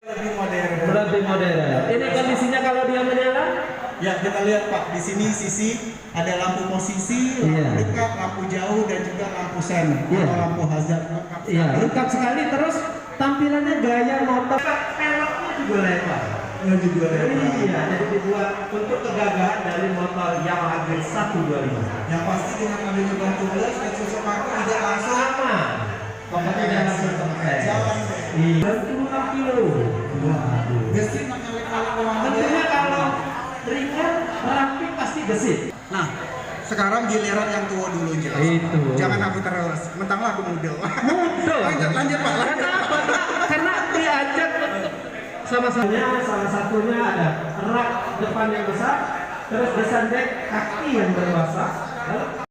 Lebih modern. Lebih modern. Ini kondisinya kalau dia menyala? Ya, kita lihat Pak, di sini sisi ada lampu posisi, lampu dekat, lampu jauh, dan juga lampu sen atau lampu hazard. Iya, lengkap sekali. Terus tampilannya gaya motor. Peleknya juga lebar. Yang juga lebar. Iya, jadi dibuat untuk kegagahan dari motor Yamaha Grid 125. Yang pasti dengan adanya ban tubular dan sosok aku tidak langsung Sama. Pokoknya dia langsung pakai. jalan. Iya. 26 kilo. Waduh. Gesit makanya kalau orang Tentunya kalau ringan, rapi pasti gesit. Nah, sekarang giliran yang tua dulu jelas. Itu. Jangan aku terus. Mentang aku muda. Mudah. Lanjut Pak. Kenapa? Karena diajak sama-sama. Salah satunya ada rak depan yang besar, terus desandek kaki yang berwasa, lalu